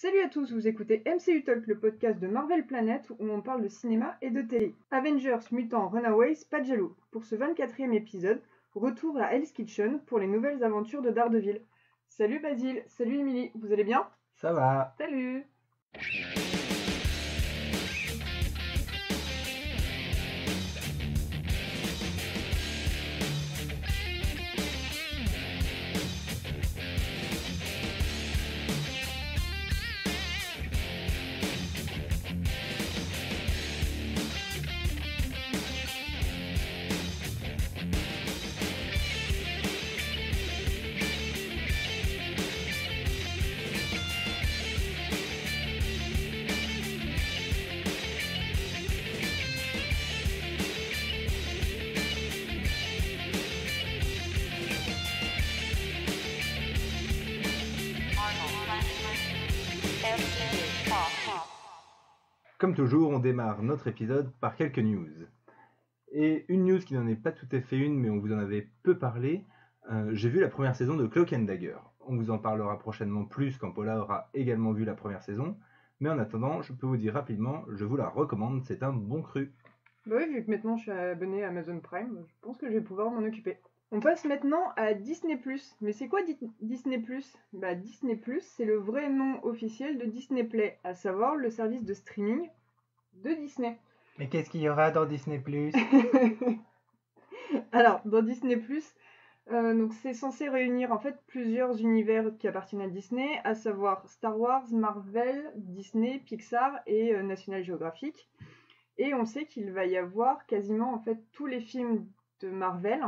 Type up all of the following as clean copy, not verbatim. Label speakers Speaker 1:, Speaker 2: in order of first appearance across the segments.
Speaker 1: Salut à tous, vous écoutez MCU Talk, le podcast de Marvel Planet où on parle de cinéma et de télé. Avengers, Mutants, Runaways, pas de jaloux. Pour ce 24e épisode, retour à Hell's Kitchen pour les nouvelles aventures de Daredevil. Salut Basile, salut Émilie, vous allez bien?
Speaker 2: Ça va.
Speaker 1: Salut.
Speaker 2: Comme toujours, on démarre notre épisode par quelques news. Et une news qui n'en est pas tout à fait une, mais on vous en avait peu parlé. J'ai vu la première saison de Cloak and Dagger. On vous en parlera prochainement plus quand Paula aura également vu la première saison. Mais en attendant, je peux vous dire rapidement, je vous la recommande, c'est un bon cru.
Speaker 1: Bah oui, vu que maintenant je suis abonné à Amazon Prime, je pense que je vais pouvoir m'en occuper. On passe maintenant à Disney+. Mais c'est quoi Disney+? Bah Disney+, c'est le vrai nom officiel de Disney Play, à savoir le service de streaming de Disney.
Speaker 2: Mais qu'est-ce qu'il y aura dans Disney+?
Speaker 1: Alors, dans Disney+, donc c'est censé réunir en fait plusieurs univers qui appartiennent à Disney, à savoir Star Wars, Marvel, Disney, Pixar et National Geographic. Et on sait qu'il va y avoir quasiment en fait tous les films de Marvel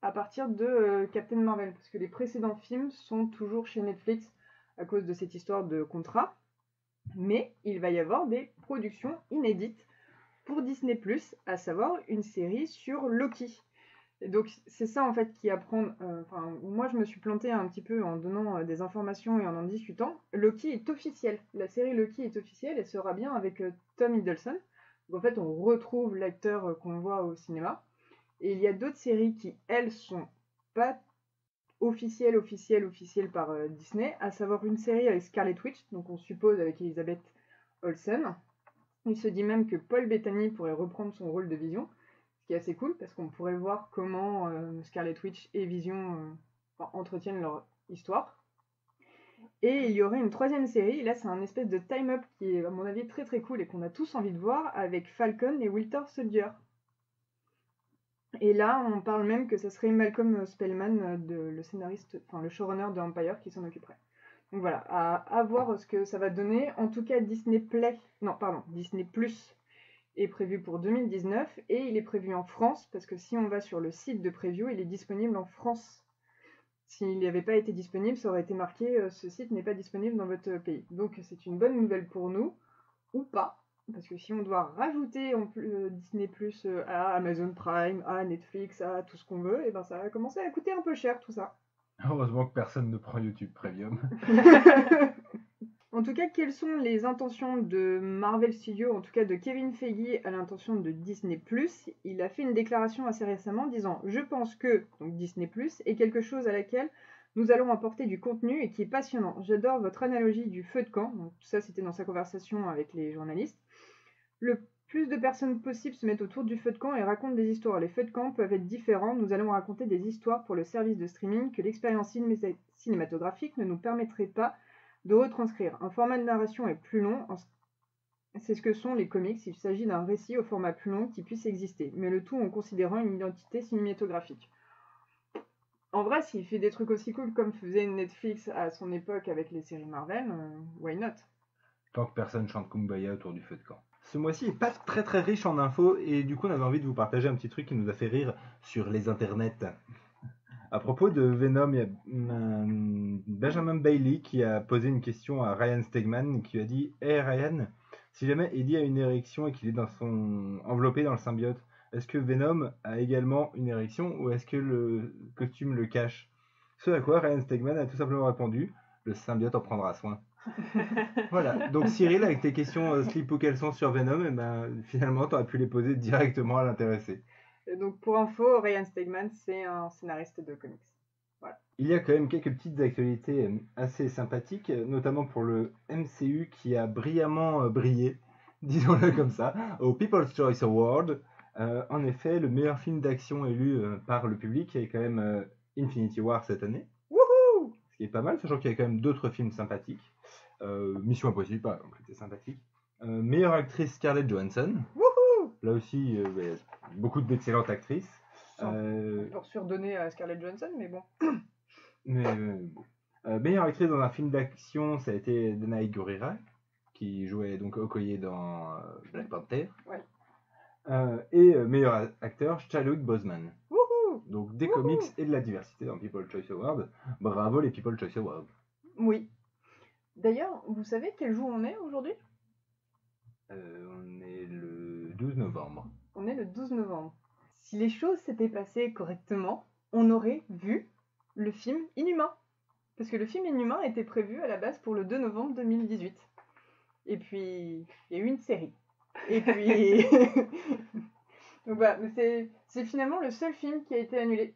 Speaker 1: à partir de Captain Marvel, parce que les précédents films sont toujours chez Netflix à cause de cette histoire de contrat. Mais il va y avoir des productions inédites pour Disney+, à savoir une série sur Loki. Et donc c'est ça en fait qui apprend. Moi je me suis plantée un petit peu en donnant des informations et en discutant. Loki est officiel. La série Loki est officielle et sera bien avec Tom Hiddleston. Donc en fait on retrouve l'acteur qu'on voit au cinéma. Et il y a d'autres séries qui elles sont pas officielles par Disney, à savoir une série avec Scarlet Witch, donc on suppose avec Elizabeth Olsen. Il se dit même que Paul Bettany pourrait reprendre son rôle de Vision, ce qui est assez cool parce qu'on pourrait voir comment Scarlet Witch et Vision entretiennent leur histoire. Et il y aurait une troisième série, et là c'est un espèce de time-up qui est à mon avis très très cool et qu'on a tous envie de voir avec Falcon et Winter Soldier. Et là on parle même que ça serait Malcolm Spellman, le scénariste, le showrunner de Empire qui s'en occuperait. Donc voilà, à voir ce que ça va donner. En tout cas, Disney Plus est prévu pour 2019 et il est prévu en France parce que si on va sur le site de preview, il est disponible en France. S'il n'avait pas été disponible, ça aurait été marqué ce site n'est pas disponible dans votre pays. Donc c'est une bonne nouvelle pour nous, ou pas, parce que si on doit rajouter Disney Plus à Amazon Prime, à Netflix, à tout ce qu'on veut, et ben ça va commencer à coûter un peu cher tout ça.
Speaker 2: Heureusement que personne ne prend YouTube Premium.
Speaker 1: En tout cas, quelles sont les intentions de Marvel Studios, en tout cas de Kevin Feige à l'intention de Disney+. Il a fait une déclaration assez récemment disant « Je pense que donc Disney+, est quelque chose à laquelle nous allons apporter du contenu et qui est passionnant. J'adore votre analogie du feu de camp. » Donc tout ça, c'était dans sa conversation avec les journalistes. Le plus de personnes possible se mettent autour du feu de camp et racontent des histoires. Les feux de camp peuvent être différents. Nous allons raconter des histoires pour le service de streaming que l'expérience cinématographique ne nous permettrait pas de retranscrire. Un format de narration est plus long, c'est ce que sont les comics, il s'agit d'un récit au format plus long qui puisse exister, mais le tout en considérant une identité cinématographique. En vrai, s'il fait des trucs aussi cool comme faisait Netflix à son époque avec les séries Marvel, why not?
Speaker 2: Tant que personne chante Kumbaya autour du feu de camp. Ce mois-ci est pas très très riche en infos et du coup on avait envie de vous partager un petit truc qui nous a fait rire sur les internets. À propos de Venom, il y a Benjamin Bailey qui a posé une question à Ryan Stegman qui lui a dit « Hey Ryan, si jamais Eddie a une érection et qu'il est enveloppé dans le symbiote, est-ce que Venom a également une érection ou est-ce que le costume le cache ?» Ce à quoi Ryan Stegman a tout simplement répondu « Le symbiote en prendra soin. » Voilà, donc Cyril, avec tes questions slip ou caleçon sur Venom, finalement tu aurais pu les poser directement à l'intéressé.
Speaker 1: Et donc pour info, Ryan Stegman, c'est un scénariste de comics. Voilà.
Speaker 2: Il y a quand même quelques petites actualités assez sympathiques, notamment pour le MCU qui a brillamment brillé, disons-le comme ça, au People's Choice Award. En effet, le meilleur film d'action élu par le public est quand même Infinity War cette année.
Speaker 1: Wouhou!
Speaker 2: Ce qui est pas mal, sachant qu'il y a quand même d'autres films sympathiques. Mission Impossible, par exemple, était sympathique. Meilleure actrice Scarlett Johansson.
Speaker 1: Wouhou!
Speaker 2: Là aussi, beaucoup d'excellentes actrices.
Speaker 1: Pour surdonner à Scarlett Johansson, mais bon.
Speaker 2: Bon. Meilleure actrice dans un film d'action, ça a été Danai Gurira, qui jouait donc Okoye dans Black Panther.
Speaker 1: Ouais.
Speaker 2: Et meilleur acteur, Chadwick Boseman.
Speaker 1: Wouhou!
Speaker 2: Donc des comics et de la diversité dans People's Choice Awards. Bravo les People's Choice Awards.
Speaker 1: Oui. D'ailleurs, vous savez quel jour on est aujourd'hui?
Speaker 2: On est le 12 novembre.
Speaker 1: On est le 12 novembre. Si les choses s'étaient passées correctement, on aurait vu le film Inhumain. Parce que le film Inhumain était prévu à la base pour le 2 novembre 2018. Et puis, il y a eu une série. Et puis... Donc voilà, mais c'est finalement le seul film qui a été annulé.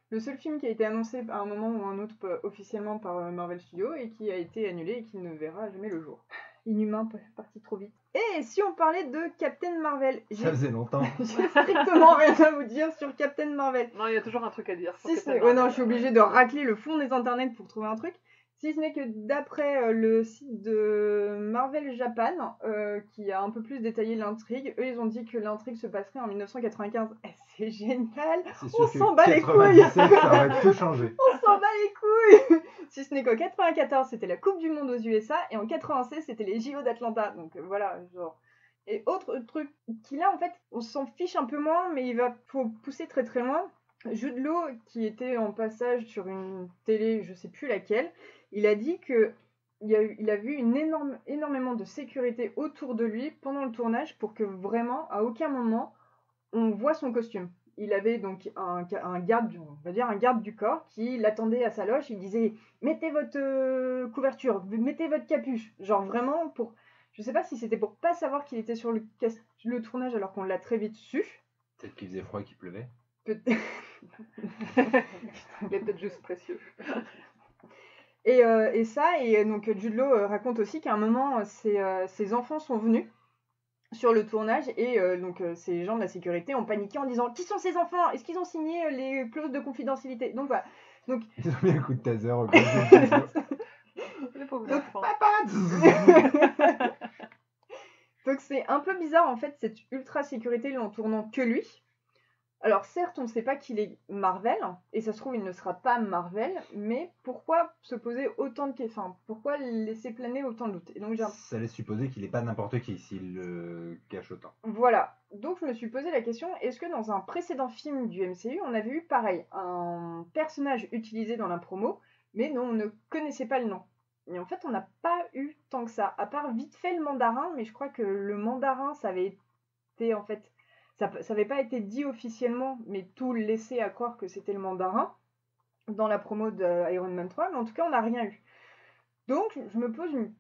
Speaker 1: Le seul film qui a été annoncé à un moment ou un autre officiellement par Marvel Studios et qui a été annulé et qui ne verra jamais le jour. Inhumain, parti trop vite. Et si on parlait de Captain Marvel?
Speaker 2: Ça faisait longtemps.
Speaker 1: J'ai strictement rien à vous dire sur Captain Marvel.
Speaker 3: Non, il y a toujours un truc à dire. Sur
Speaker 1: Si
Speaker 3: Captain
Speaker 1: ouais,
Speaker 3: Marvel.
Speaker 1: non, je suis obligée de racler le fond des internets pour trouver un truc. Si ce n'est que d'après le site de Marvel Japan, qui a un peu plus détaillé l'intrigue, eux ils ont dit que l'intrigue se passerait en 1995. Et c'est génial!
Speaker 2: C'est sûr
Speaker 1: On
Speaker 2: que
Speaker 1: s'en bat les couilles.
Speaker 2: 97, ça aurait tout changé.
Speaker 1: On s'en bat les couilles! Si ce n'est qu'en 94 c'était la Coupe du Monde aux USA et en 96 c'était les JO d'Atlanta. Donc voilà, genre. Et autre truc qui là en fait on s'en fiche un peu moins, mais faut pousser très très loin. Jude Law, qui était en passage sur une télé, je sais plus laquelle, il a dit que il a vu énormément de sécurité autour de lui pendant le tournage pour que vraiment, à aucun moment, on voit son costume. Il avait donc un garde, on va dire un garde du corps, qui l'attendait à sa loge. Il disait « Mettez votre couverture, mettez votre capuche ». Genre vraiment pour... Je sais pas si c'était pour pas savoir qu'il était sur le tournage alors qu'on l'a très vite su.
Speaker 2: Peut-être qu'il faisait froid et qu'il pleuvait.
Speaker 1: Peut-être...
Speaker 3: Il est peut-être juste précieux.
Speaker 1: Et donc Jude Law raconte aussi qu'à un moment, ses enfants sont venus sur le tournage et donc ces gens de la sécurité ont paniqué en disant « Qui sont ces enfants? Est-ce qu'ils ont signé les clauses de confidentialité ?» Donc voilà. Donc...
Speaker 2: Ils ont mis un coup de taser au gros de
Speaker 3: Les pauvres
Speaker 1: Donc,
Speaker 3: enfants.
Speaker 1: Donc c'est un peu bizarre en fait cette ultra sécurité l'entournant que lui. Alors certes on ne sait pas qu'il est Marvel, et ça se trouve il ne sera pas Marvel, mais pourquoi se poser autant de questions? Pourquoi laisser planer autant de doutes? Et donc,
Speaker 2: ça laisse supposer qu'il n'est pas n'importe qui s'il le cache autant.
Speaker 1: Voilà, donc je me suis posé la question, est-ce que dans un précédent film du MCU on avait eu pareil, un personnage utilisé dans la promo, mais non, on ne connaissait pas le nom. Et en fait on n'a pas eu tant que ça, à part vite fait le mandarin, mais je crois que le mandarin ça avait été en fait... Ça n'avait pas été dit officiellement, mais tout laissait à croire que c'était le mandarin dans la promo de Iron Man 3, mais en tout cas, on n'a rien eu. Donc, je me pose une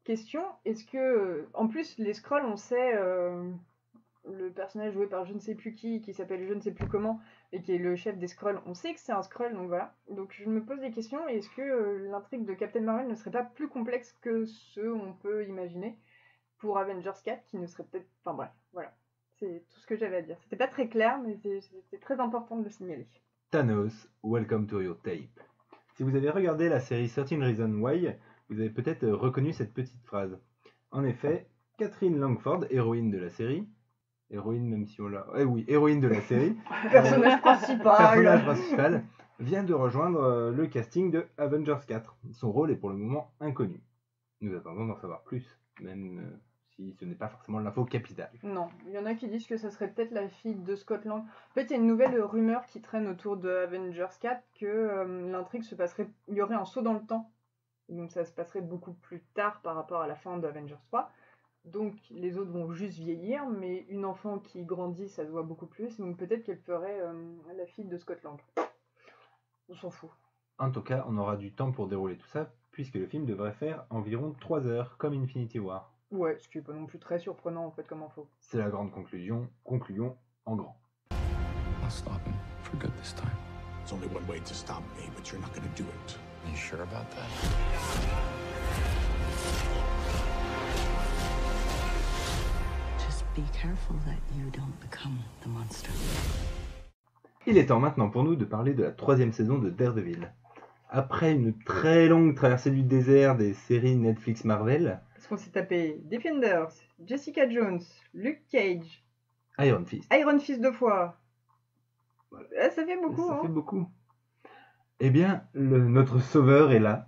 Speaker 1: question, est-ce que... En plus, les Skrulls, on sait, le personnage joué par je ne sais plus qui s'appelle je ne sais plus comment, et qui est le chef des Skrulls, on sait que c'est un Skrull, donc voilà. Donc, je me pose des questions, est-ce que l'intrigue de Captain Marvel ne serait pas plus complexe que ce qu'on peut imaginer pour Avengers 4, qui ne serait peut-être... Enfin bref, voilà. C'est tout ce que j'avais à dire. C'était pas très clair, mais c'était très important de le signaler.
Speaker 2: Thanos, welcome to your tape. Si vous avez regardé la série 13 Reasons Why, vous avez peut-être reconnu cette petite phrase. En effet, Catherine Langford, héroïne de la série, héroïne même si on l'a... Eh oui, héroïne de la série,
Speaker 1: personnage
Speaker 2: principal, vient de rejoindre le casting de Avengers 4. Son rôle est pour le moment inconnu. Nous attendons d'en savoir plus, même... si ce n'est pas forcément l'info capitale.
Speaker 1: Non, il y en a qui disent que ça serait peut-être la fille de Scott Lang. En fait, il y a une nouvelle rumeur qui traîne autour de Avengers 4 que l'intrigue se passerait... Il y aurait un saut dans le temps. Donc ça se passerait beaucoup plus tard par rapport à la fin d'Avengers 3. Donc les autres vont juste vieillir, mais une enfant qui grandit, ça se voit beaucoup plus. Donc peut-être qu'elle ferait la fille de Scott Lang. On s'en fout.
Speaker 2: En tout cas, on aura du temps pour dérouler tout ça, puisque le film devrait faire environ 3 heures, comme Infinity War.
Speaker 1: Ouais, ce qui n'est pas non plus très surprenant en fait comme info.
Speaker 2: C'est la grande conclusion. Concluons en grand.
Speaker 4: I'll stop him for good this time. There's only one way to stop me, but you're not gonna do it.
Speaker 5: You sure about that?
Speaker 6: Just be careful that you don't become the monster.
Speaker 2: Il est temps maintenant pour nous de parler de la 3e saison de Daredevil. Après une très longue traversée du désert des séries Netflix Marvel,
Speaker 1: Parce qu'on s'est tapé Defenders, Jessica Jones, Luke Cage,
Speaker 2: Iron Fist.
Speaker 1: Iron Fist 2 fois.
Speaker 2: Voilà.
Speaker 1: Ça fait beaucoup,
Speaker 2: Ça
Speaker 1: hein.
Speaker 2: fait beaucoup. Eh bien, notre sauveur est là.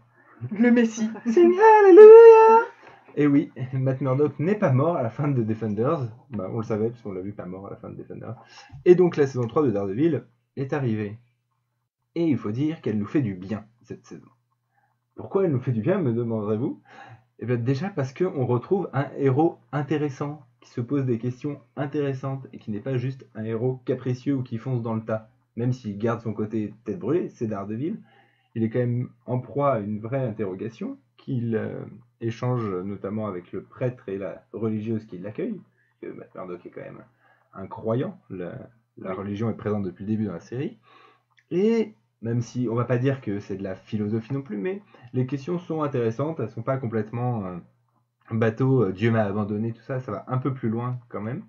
Speaker 1: Le Messie.
Speaker 2: Sing Hallelujah! Et oui, Matt Murdock n'est pas mort à la fin de Defenders. Bah, on le savait, parce qu'on l'a vu pas mort à la fin de Defenders. Et donc la saison 3 de Daredevil est arrivée. Et il faut dire qu'elle nous fait du bien, cette saison. Pourquoi elle nous fait du bien, me demanderez-vous? Eh bien déjà parce qu'on retrouve un héros intéressant, qui se pose des questions intéressantes, et qui n'est pas juste un héros capricieux ou qui fonce dans le tas. Même s'il garde son côté tête brûlée, c'est Daredevil, il est quand même en proie à une vraie interrogation, qu'il échange notamment avec le prêtre et la religieuse qui l'accueille. Matt Murdock est quand même un croyant, la religion est présente depuis le début dans la série. Et même si on va pas dire que c'est de la philosophie non plus, mais les questions sont intéressantes, elles sont pas complètement bateau, Dieu m'a abandonné, tout ça, ça va un peu plus loin quand même.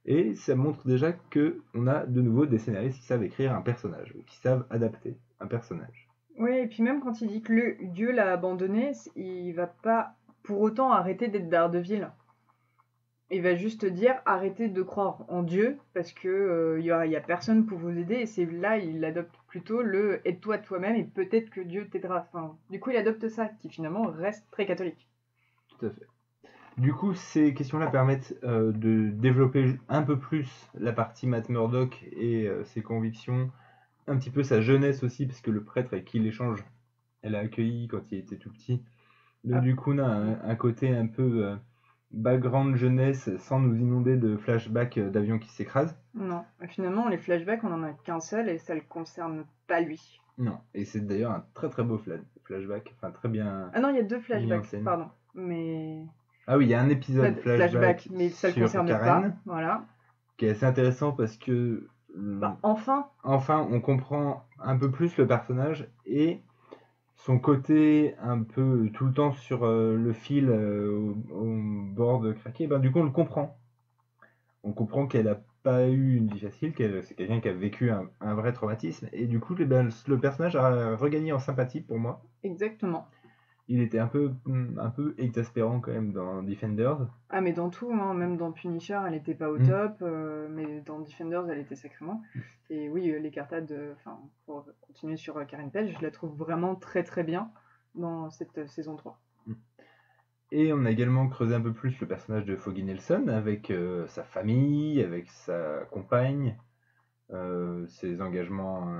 Speaker 2: Et ça montre déjà qu'on a de nouveau des scénaristes qui savent écrire un personnage, ou qui savent adapter un personnage.
Speaker 1: Oui, et puis même quand il dit que Dieu l'a abandonné, il va pas pour autant arrêter d'être Daredevil. Il va juste dire arrêtez de croire en Dieu parce que y a personne pour vous aider. Et c'est là il adopte plutôt le aide-toi toi-même et peut-être que Dieu t'aidera. Enfin, du coup il adopte ça qui finalement reste très catholique.
Speaker 2: Tout à fait. Du coup, ces questions-là permettent de développer un peu plus la partie Matt Murdock et ses convictions, un petit peu sa jeunesse aussi, parce que le prêtre avec qui il échange, elle a accueilli quand il était tout petit. Donc du coup, on a un côté un peu background jeunesse sans nous inonder de flashbacks d'avions qui s'écrasent.
Speaker 1: Non, finalement les flashbacks on en a qu'un seul et ça le concerne pas lui.
Speaker 2: Non, et c'est d'ailleurs un très très beau flashback, enfin très bien.
Speaker 1: Ah non, il y a 2
Speaker 2: mis en
Speaker 1: flashbacks,
Speaker 2: scène.
Speaker 1: pardon. Mais
Speaker 2: Ah oui, il y a un épisode flashback
Speaker 1: mais ça le
Speaker 2: sur
Speaker 1: concerne
Speaker 2: Karen,
Speaker 1: pas. Voilà.
Speaker 2: qui est assez intéressant parce que
Speaker 1: Enfin,
Speaker 2: on comprend un peu plus le personnage et son côté un peu tout le temps sur le fil au bord de craquer, du coup on le comprend. On comprend qu'elle a pas eu une vie facile, c'est quelqu'un qui a vécu un vrai traumatisme et du coup le personnage a regagné en sympathie pour moi.
Speaker 1: exactement.
Speaker 2: Il était un peu exaspérant quand même dans Defenders.
Speaker 1: Ah mais dans tout, hein, même dans Punisher, elle était pas au top, mais dans Defenders, elle était sacrément. Et oui, l'écartade, pour continuer sur Karen Page, je la trouve vraiment très très bien dans cette saison 3.
Speaker 2: Et on a également creusé un peu plus le personnage de Foggy Nelson avec sa famille, avec sa compagne, ses engagements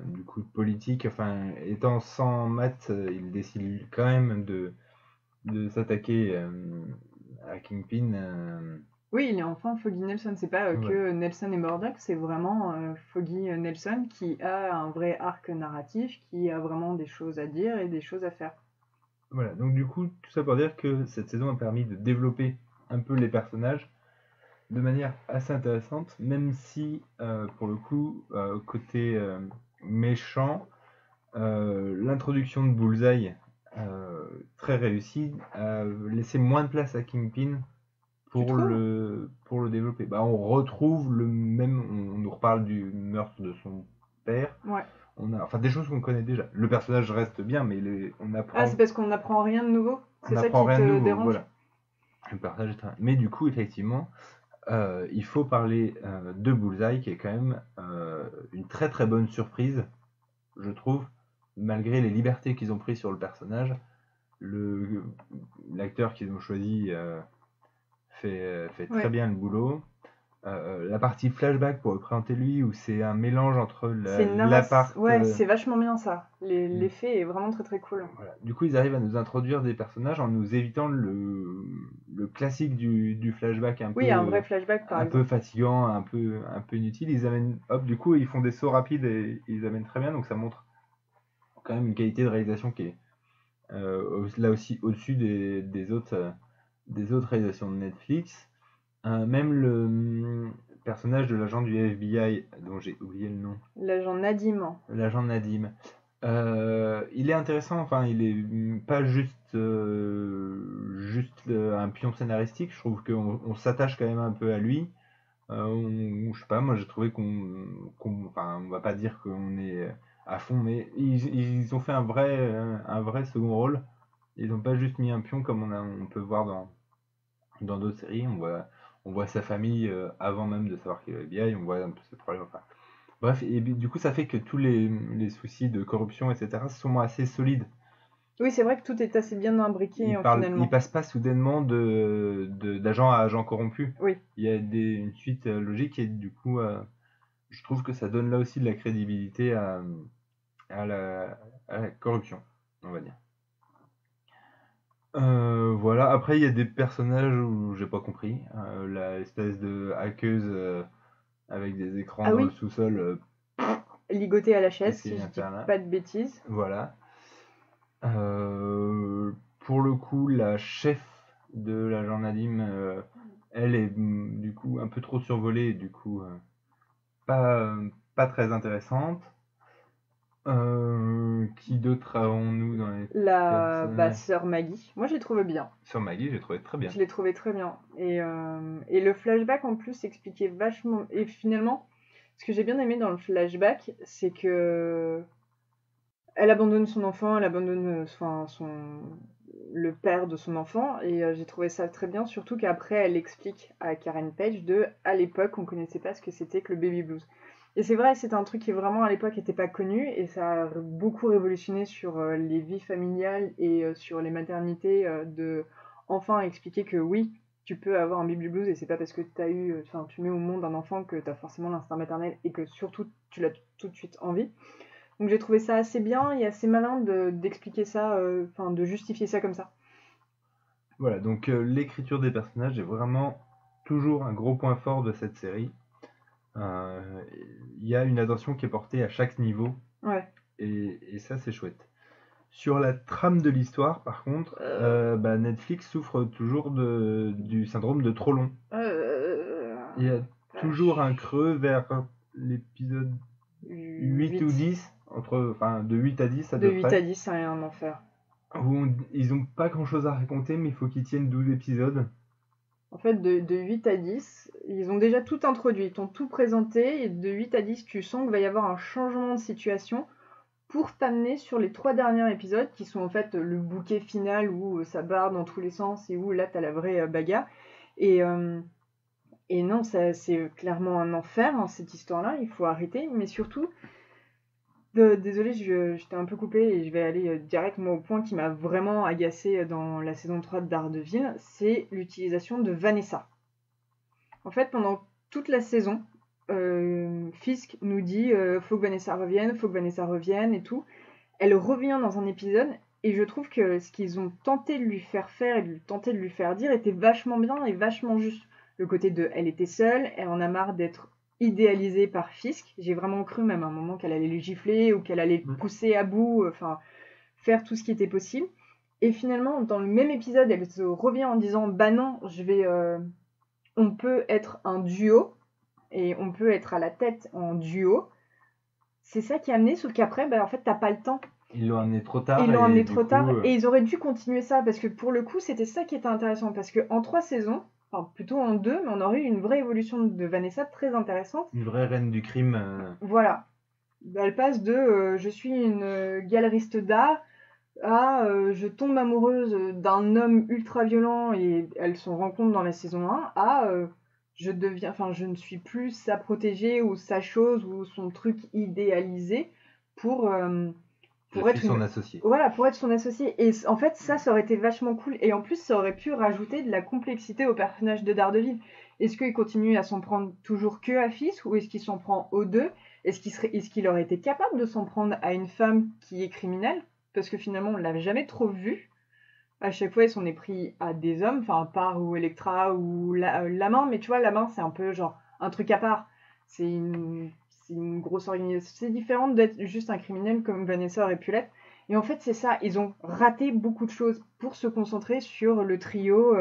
Speaker 2: du coup politiques. Enfin, étant sans Matt, il décide quand même de s'attaquer à Kingpin.
Speaker 1: Oui, il est enfin Foggy Nelson. C'est pas que Nelson et Murdock, c'est vraiment Foggy Nelson qui a un vrai arc narratif, qui a vraiment des choses à dire et des choses à faire.
Speaker 2: Voilà, donc du coup, tout ça pour dire que cette saison a permis de développer un peu les personnages de manière assez intéressante, même si, pour le coup, côté méchant, l'introduction de Bullseye, très réussie, a laissé moins de place à Kingpin pour le développer. On retrouve le même, on nous reparle du meurtre de son père.
Speaker 1: Ouais.
Speaker 2: On a des choses qu'on connaît déjà. Le personnage reste bien, mais on apprend.
Speaker 1: Ah, c'est parce qu'on n'apprend rien de nouveau. C'est ça qui
Speaker 2: rien de
Speaker 1: te
Speaker 2: nouveau,
Speaker 1: dérange.
Speaker 2: voilà. Le personnage est très... Mais du coup, effectivement, il faut parler de Bullseye, qui est quand même une très très bonne surprise, je trouve, malgré les libertés qu'ils ont prises sur le personnage. L'acteur qu'ils ont choisi fait très bien le boulot. La partie flashback pour le présenter lui, où c'est un mélange entre l'appart.
Speaker 1: Ouais, c'est vachement bien ça. L'effet est vraiment très très cool.
Speaker 2: Voilà. Du coup, ils arrivent à nous introduire des personnages en nous évitant le classique du flashback un
Speaker 1: vrai flashback par exemple.
Speaker 2: Un peu fatigant, un peu inutile. Ils amènent, ils font des sauts rapides et ils amènent très bien, donc ça montre quand même une qualité de réalisation qui est là aussi au-dessus des autres réalisations de Netflix. Même personnage de l'agent du FBI, dont j'ai oublié le nom,
Speaker 1: L'agent Nadim.
Speaker 2: l'agent Nadim. Il est intéressant, enfin, il est pas juste un pion scénaristique. Je trouve qu'on s'attache quand même un peu à lui. Je sais pas, moi j'ai trouvé enfin, on va pas dire qu'on est à fond, mais ils ont fait un vrai second rôle. Ils ont pas juste mis un pion comme on peut voir dans d'autres séries. On voit sa famille avant même de savoir qu'il est FBI, on voit un peu ses problèmes. Enfin, bref, et du coup, ça fait que tous les soucis de corruption, etc., sont assez solides.
Speaker 1: Oui, c'est vrai que tout est assez bien imbriqué finalement.
Speaker 2: Il passe pas soudainement d'agent à agent corrompu.
Speaker 1: Oui.
Speaker 2: Il y a une suite logique et du coup, je trouve que ça donne là aussi de la crédibilité à la corruption, on va dire. Voilà, après il y a des personnages où j'ai pas compris. La espèce de hackeuse avec des écrans dans le sous-sol.
Speaker 1: Ligotée à la chaise, si je dis
Speaker 2: infernal.
Speaker 1: pas de bêtises.
Speaker 2: Voilà. Pour le coup, la chef de l'agent Nadim, elle est du coup un peu trop survolée, et du coup pas très intéressante. Qui d'autre avons-nous dans les
Speaker 1: La sœur Maggie. Moi, je l'ai trouvé bien.
Speaker 2: Sœur Maggie, j'ai trouvé très bien.
Speaker 1: Je l'ai trouvé très bien. Et le flashback, en plus, expliquait vachement... Et finalement, ce que j'ai bien aimé dans le flashback, c'est que... Elle abandonne son enfant, elle abandonne le père de son enfant, et j'ai trouvé ça très bien, surtout qu'après, elle explique à Karen Page à l'époque, on connaissait pas ce que c'était que le baby blues. Et c'est vrai, c'était un truc qui vraiment à l'époque n'était pas connu et ça a beaucoup révolutionné sur les vies familiales et sur les maternités de enfin expliquer que oui, tu peux avoir un baby blues et c'est pas parce que tu mets au monde un enfant que tu as forcément l'instinct maternel et que surtout tu l'as tout de suite envie. Donc j'ai trouvé ça assez bien et assez malin d'expliquer ça, de justifier ça comme ça.
Speaker 2: Voilà, donc l'écriture des personnages est vraiment toujours un gros point fort de cette série. Il y a une attention qui est portée à chaque niveau.
Speaker 1: Ouais.
Speaker 2: Et ça, c'est chouette. Sur la trame de l'histoire, par contre, Netflix souffre toujours du syndrome de trop long. Il y a toujours un creux vers l'épisode 8 ou 10, de 8 à 10 à peu près.
Speaker 1: De 8 à 10, c'est un enfer.
Speaker 2: Où ils n'ont pas grand-chose à raconter, mais il faut qu'ils tiennent 12 épisodes.
Speaker 1: En fait, de 8 à 10, ils ont déjà tout introduit, ils t'ont tout présenté, et de 8 à 10, tu sens qu'il va y avoir un changement de situation pour t'amener sur les 3 derniers épisodes, qui sont en fait le bouquet final où ça barre dans tous les sens, et où là, t'as la vraie bagarre. Et non, c'est clairement un enfer, hein, cette histoire-là, il faut arrêter, mais surtout... Désolée, je t'ai un peu coupé et je vais aller directement au point qui m'a vraiment agacé dans la saison 3 de Daredevil, c'est l'utilisation de Vanessa. En fait, pendant toute la saison, Fisk nous dit faut que Vanessa revienne et tout. Elle revient dans un épisode et je trouve que ce qu'ils ont tenté de lui faire faire et tenté de lui faire dire était vachement bien et vachement juste. Le côté de elle était seule, elle en a marre d'être idéalisée par Fisk. J'ai vraiment cru même à un moment qu'elle allait lui gifler ou qu'elle allait le pousser à bout, faire tout ce qui était possible. Et finalement, dans le même épisode, elle se revient en disant bah non, on peut être un duo et on peut être à la tête en duo. C'est ça qui a amené, sauf qu'après, en fait, t'as pas le temps.
Speaker 2: Ils l'ont amené trop tard.
Speaker 1: Et ils auraient dû continuer ça parce que pour le coup, c'était ça qui était intéressant parce que en 3 saisons, enfin plutôt en 2, mais on aurait eu une vraie évolution de Vanessa très intéressante.
Speaker 2: Une vraie reine du crime.
Speaker 1: Voilà. Elle passe de je suis une galeriste d'art à je tombe amoureuse d'un homme ultra violent et elle se rencontre dans la saison 1 à je ne suis plus sa protégée ou sa chose ou son truc idéalisé pour être
Speaker 2: son associé.
Speaker 1: Voilà, pour être son associé. Et en fait, ça aurait été vachement cool. Et en plus, ça aurait pu rajouter de la complexité au personnage de Daredevil. Est-ce qu'il continue à s'en prendre toujours que à Fisk ou est-ce qu'il s'en prend aux deux ? Est-ce qu'il aurait été capable de s'en prendre à une femme qui est criminelle ? Parce que finalement, on l'a jamais trop vu. À chaque fois, il s'en est pris à des hommes, enfin, à part ou Elektra ou la main. Mais tu vois, la main, c'est un peu genre un truc à part. C'est une grosse organisation. C'est différent d'être juste un criminel comme Vanessa aurait pu l'être. Et en fait, c'est ça. Ils ont raté beaucoup de choses pour se concentrer sur le trio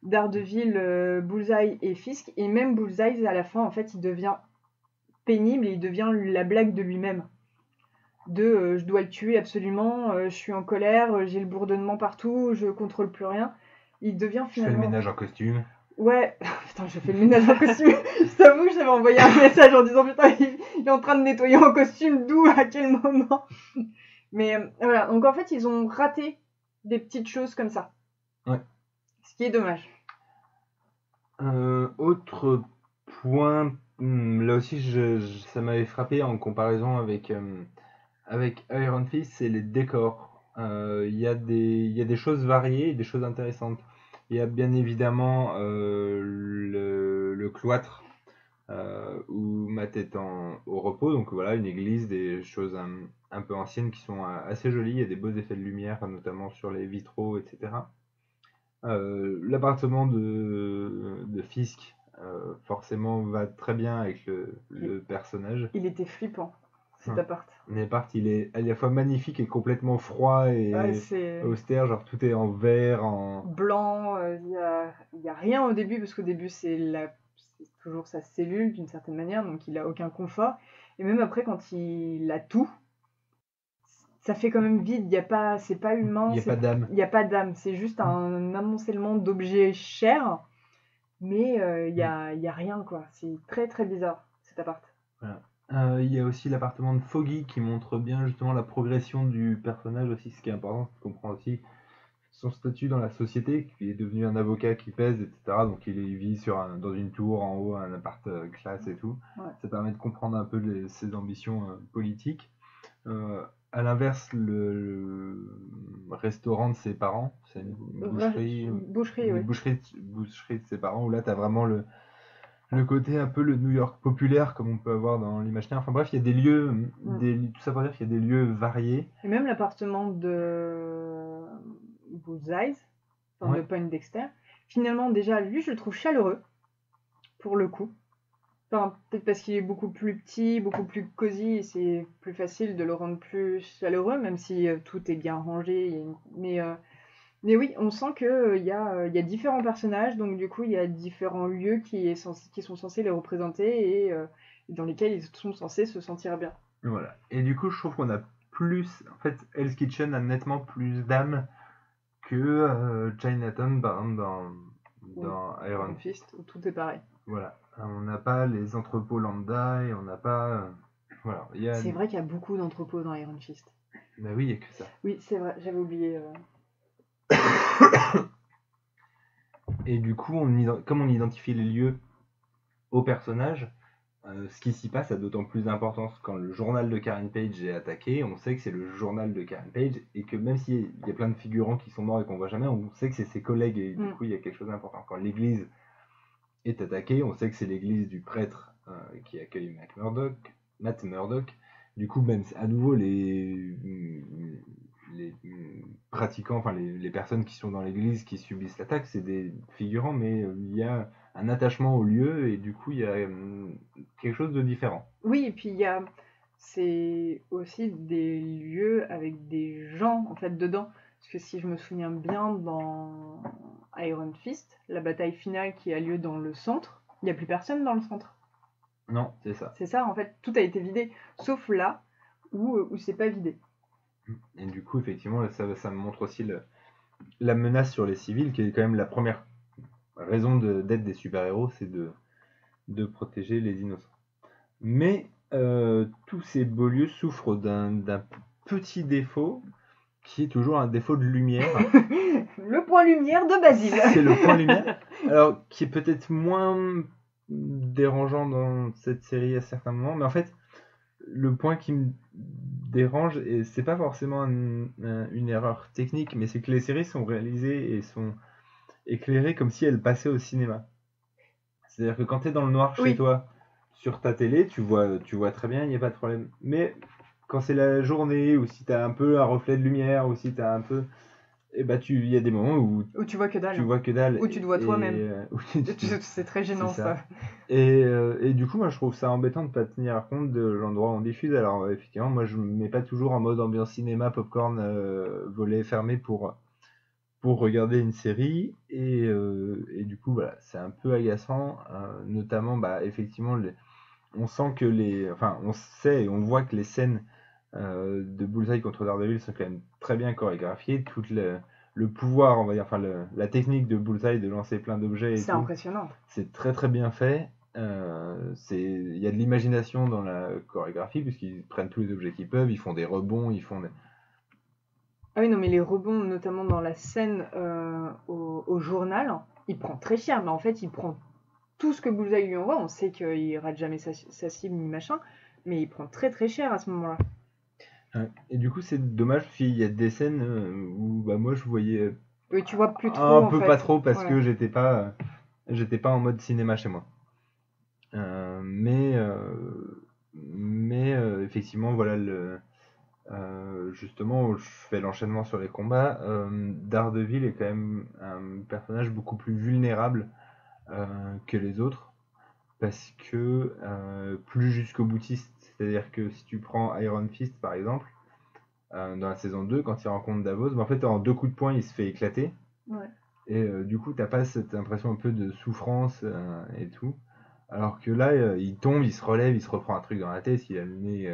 Speaker 1: Daredevil, Bullseye et Fisk. Et même Bullseye, à la fin, en fait, il devient pénible et il devient la blague de lui-même. Je dois le tuer absolument, je suis en colère, j'ai le bourdonnement partout, je contrôle plus rien. Il devient
Speaker 2: Je fais le
Speaker 1: finalement...
Speaker 2: ménage en costume.
Speaker 1: Ouais, putain, je fais le ménage en costume. Je t'avoue que j'avais envoyé un message en disant putain, il est en train de nettoyer en costume, d'où, à quel moment. Mais voilà, donc en fait, ils ont raté des petites choses comme ça.
Speaker 2: Ouais.
Speaker 1: Ce qui est dommage.
Speaker 2: Autre point, là aussi ça m'avait frappé en comparaison avec Iron Fist, c'est les décors. Il y a des choses variées et des choses intéressantes. Il y a bien évidemment le cloître où Matt est au repos, donc voilà, une église, des choses un peu anciennes qui sont assez jolies. Il y a des beaux effets de lumière, notamment sur les vitraux, etc. L'appartement de Fisk forcément va très bien avec le personnage.
Speaker 1: Il était flippant, cet
Speaker 2: Ouais.
Speaker 1: appart.
Speaker 2: L'appart, il est à la fois magnifique et complètement froid et
Speaker 1: Ouais, c'est
Speaker 2: austère, genre tout est en verre, en...
Speaker 1: blanc, il y a rien au début, parce qu'au début, c'est toujours sa cellule, d'une certaine manière, donc il a aucun confort. Et même après, quand il a tout, ça fait quand même vide, c'est pas humain.
Speaker 2: Il n'y a pas d'âme.
Speaker 1: Il n'y a pas d'âme, c'est juste un amoncellement d'objets chers, mais il y a rien, quoi. C'est très très bizarre, cet appart.
Speaker 2: Il y a aussi l'appartement de Foggy qui montre bien justement la progression du personnage aussi, ce qui est important, c'est de comprendre aussi son statut dans la société, qu'il est devenu un avocat qui pèse, etc. Donc il vit dans une tour en haut, un appart classe et tout.
Speaker 1: Ouais.
Speaker 2: Ça permet de comprendre un peu ses ambitions politiques. À l'inverse, le restaurant de ses parents, c'est une boucherie,
Speaker 1: Boucherie, oui.
Speaker 2: boucherie de ses parents, où là tu as vraiment le côté un peu le New York populaire comme on peut avoir dans l'imaginaire. Enfin bref, il y a des lieux, tout ça pour dire qu'il y a des lieux variés.
Speaker 1: Et même l'appartement de Bullseye, enfin
Speaker 2: Ouais.
Speaker 1: de Poindexter, finalement déjà lui je le trouve chaleureux, pour le coup. Enfin, peut-être parce qu'il est beaucoup plus petit, beaucoup plus cosy, et c'est plus facile de le rendre plus chaleureux, même si tout est bien rangé. Mais oui, on sent qu'il y a différents personnages, donc du coup, il y a différents lieux qui sont censés les représenter et dans lesquels ils sont censés se sentir bien.
Speaker 2: Voilà. Et du coup, je trouve qu'on a plus... En fait, Hell's Kitchen a nettement plus d'âme que Chinatown, par exemple, dans Iron Fist.
Speaker 1: Fist, où tout est pareil.
Speaker 2: Voilà. On n'a pas les entrepôts lambda et on n'a pas... Voilà.
Speaker 1: C'est vrai qu'il y a beaucoup d'entrepôts dans Iron Fist.
Speaker 2: Bah oui, il n'y a que ça.
Speaker 1: Oui, c'est vrai, j'avais oublié.
Speaker 2: Et du coup, comme on identifie les lieux aux personnages, ce qui s'y passe a d'autant plus d'importance quand le journal de Karen Page est attaqué. On sait que c'est le journal de Karen Page et que même s'il y a plein de figurants qui sont morts et qu'on voit jamais, on sait que c'est ses collègues et du coup il y a quelque chose d'important. Quand l'église est attaquée, on sait que c'est l'église du prêtre qui accueille Matt Murdock. Du coup, même à nouveau les pratiquants, enfin les personnes qui sont dans l'église qui subissent l'attaque, c'est des figurants, mais il y a un attachement au lieu et du coup il y a quelque chose de différent.
Speaker 1: Oui, et puis c'est aussi des lieux avec des gens en fait dedans. Parce que si je me souviens bien, dans Iron Fist, la bataille finale qui a lieu dans le centre, il n'y a plus personne dans le centre.
Speaker 2: Non, c'est ça.
Speaker 1: C'est ça, en fait, tout a été vidé, sauf là où c'est pas vidé.
Speaker 2: Et du coup, effectivement, ça me montre aussi la menace sur les civils, qui est quand même la première raison d'être des super-héros, c'est de protéger les innocents. Mais tous ces beaux lieux souffrent d'un petit défaut, qui est toujours un défaut de lumière.
Speaker 1: Le point lumière de Basile.
Speaker 2: C'est le point lumière. Alors, qui est peut-être moins dérangeant dans cette série à certains moments, mais en fait, le point qui me dérange, et c'est pas forcément une erreur technique, mais c'est que les séries sont réalisées et sont éclairées comme si elles passaient au cinéma. C'est-à-dire que quand tu es dans le noir chez toi, sur ta télé, tu vois très bien, il n'y a pas de problème. Mais quand c'est la journée, ou si tu as un peu un reflet de lumière, ou si tu as un peu... Et bah il y a des moments où
Speaker 1: tu vois que dalle.
Speaker 2: Tu vois que dalle.
Speaker 1: Ou tu te vois toi-même. C'est très gênant ça.
Speaker 2: Et du coup, moi je trouve ça embêtant de ne pas tenir compte de l'endroit où on diffuse. Alors effectivement, moi je me mets pas toujours en mode ambiance cinéma, popcorn, volet fermé pour pour regarder une série et du coup voilà, c'est un peu agaçant, notamment effectivement on sent que on sait et on voit que les scènes de Bullseye contre Daredevil sont quand même très bien chorégraphiées, tout le pouvoir, on va dire, enfin la technique de Bullseye de lancer plein d'objets et
Speaker 1: C'est
Speaker 2: tout,
Speaker 1: impressionnant.
Speaker 2: c'est très très bien fait. Il y a de l'imagination dans la chorégraphie puisqu'ils prennent tous les objets qu'ils peuvent, ils font des rebonds, ils font des...
Speaker 1: Ah oui, non, mais les rebonds, notamment dans la scène au journal, il prend très cher, mais en fait, il prend tout ce que Bullseye lui envoie. On sait qu'il rate jamais sa cible ni machin, mais il prend très très cher à ce moment-là.
Speaker 2: Et du coup, c'est dommage parce qu'il y a des scènes où moi je voyais
Speaker 1: Oui, tu vois plus trop.
Speaker 2: un
Speaker 1: en
Speaker 2: peu
Speaker 1: fait.
Speaker 2: pas trop parce
Speaker 1: Ouais.
Speaker 2: que j'étais pas en mode cinéma chez moi. Mais effectivement, voilà, justement, je fais l'enchaînement sur les combats. Daredevil est quand même un personnage beaucoup plus vulnérable que les autres parce que plus jusqu'au boutiste. C'est-à-dire que si tu prends Iron Fist par exemple, dans la saison 2, quand il rencontre Davos, en fait, en 2 coups de poing, il se fait éclater.
Speaker 1: Ouais.
Speaker 2: Et du coup, t'as pas cette impression un peu de souffrance et tout. Alors que là, il tombe, il se relève, il se reprend un truc dans la tête, il a le nez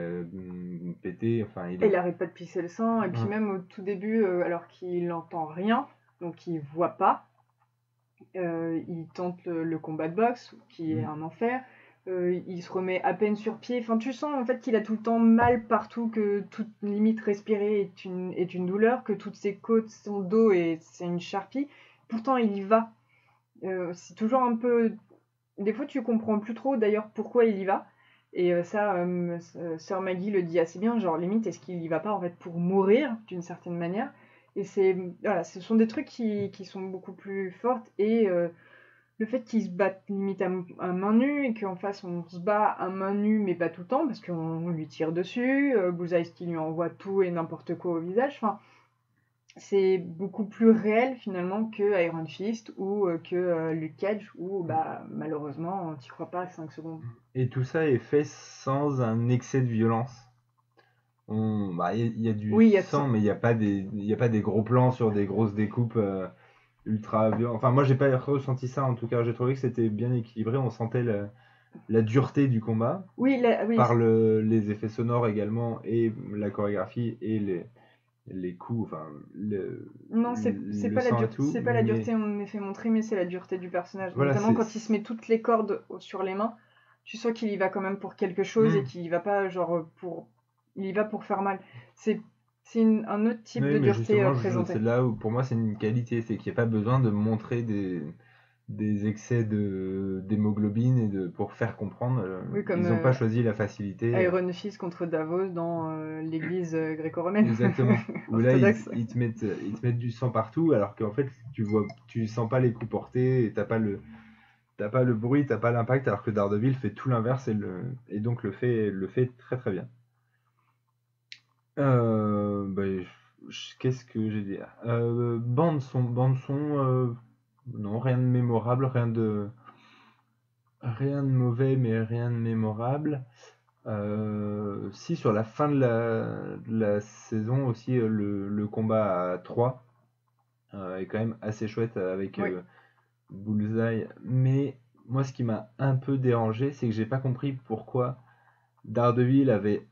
Speaker 2: pété. Enfin,
Speaker 1: Et il arrête pas de pisser le sang, et puis
Speaker 2: Ouais.
Speaker 1: même au tout début, alors qu'il n'entend rien, donc il voit pas, il tente le combat de boxe, qui est un enfer. Il se remet à peine sur pied. Enfin, tu sens en fait qu'il a tout le temps mal partout, que toute limite respirer est une douleur, que toutes ses côtes, son dos, c'est une charpie. Pourtant, il y va. C'est toujours un peu... Des fois, tu comprends plus trop d'ailleurs pourquoi il y va. Et Sœur Maggie le dit assez bien, genre limite, est-ce qu'il y va pas en fait pour mourir d'une certaine manière? Et voilà, ce sont des trucs qui sont beaucoup plus fortes. Et le fait qu'ils se battent limite à main nue et qu'en face on se bat à main nue mais pas tout le temps parce qu'on lui tire dessus, Bullseye qui lui envoie tout et n'importe quoi au visage, enfin, c'est beaucoup plus réel finalement que Iron Fist ou que Luke Cage où malheureusement t'y crois pas à 5 secondes.
Speaker 2: Et tout ça est fait sans un excès de violence. Il y a du
Speaker 1: Oui, il y a de
Speaker 2: sang,
Speaker 1: sang.
Speaker 2: mais il y a pas des gros plans sur des grosses découpes ultra violentes. Enfin, moi, j'ai pas ressenti ça. En tout cas, j'ai trouvé que c'était bien équilibré. On sentait la dureté du combat
Speaker 1: Oui,
Speaker 2: par les effets sonores également et la chorégraphie et les coups. Enfin,
Speaker 1: non, c'est
Speaker 2: le
Speaker 1: pas la
Speaker 2: sang et
Speaker 1: dureté,
Speaker 2: tout,
Speaker 1: c'est pas la
Speaker 2: mais-
Speaker 1: dureté en effet montrée, mais c'est la dureté du personnage.
Speaker 2: Voilà,
Speaker 1: Notamment
Speaker 2: c'est-
Speaker 1: quand il se met toutes les cordes sur les mains, tu sens qu'il y va quand même pour quelque chose et qu'il y va pas genre pour, il y va pour faire mal. C'est un autre type
Speaker 2: Oui,
Speaker 1: de
Speaker 2: mais
Speaker 1: dureté
Speaker 2: justement,
Speaker 1: présentée.
Speaker 2: c'est là où pour moi c'est une qualité, c'est qu'il n'y a pas besoin de montrer des excès d'hémoglobine pour faire comprendre.
Speaker 1: Oui, comme
Speaker 2: Ils n'ont pas choisi la facilité.
Speaker 1: Iron Fist contre Davos dans l'église gréco-romaine.
Speaker 2: Exactement. Où là
Speaker 1: Orthodoxe.
Speaker 2: ils te mettent du sang partout, alors qu'en fait tu sens pas les coups portés et t'as pas le bruit, t'as pas l'impact, alors que Daredevil fait tout l'inverse et donc le fait très très bien. Qu'est-ce que j'ai dit là bande son, non, rien de mémorable, rien de mauvais, mais rien de mémorable. Si, sur la fin de la saison aussi, le combat à 3 est quand même assez chouette avec
Speaker 1: Oui.
Speaker 2: Bullseye. Mais moi, ce qui m'a un peu dérangé, c'est que j'ai pas compris pourquoi Daredevil avait